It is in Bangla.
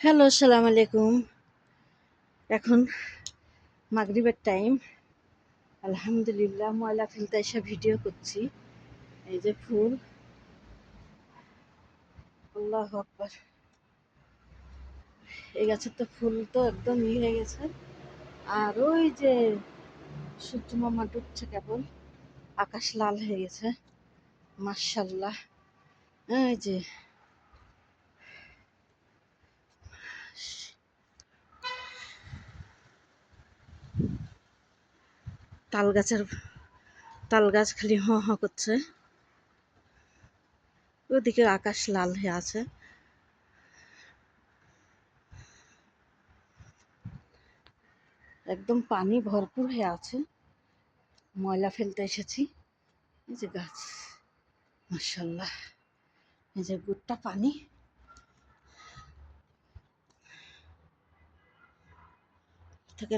হ্যালো, আসসালামু আলাইকুম। এখন মাগরিবের টাইম। আলহামদুলিল্লাহ, ময়লা ফেলতে এসে ভিডিও করছি। এই যে ফুল, আল্লাহু আকবার। এই গাছের তো ফুল তো একদম হয়ে গেছে। আর ওই যে সূর্য মামা ডুবছে কেবল, আকাশ লাল হয়ে গেছে। মাশাআল্লাহ। এই যে তাল গাছ খালি হ হ করছে। ওদিকে আকাশ লাল হয়ে আছে। একদম পানি ভরপুর হয়ে আছে। ময়লা ফেলতে এসেছি। এই যে গাছ, মাশাআল্লাহ। এই যে গুড়টা পানি থেকে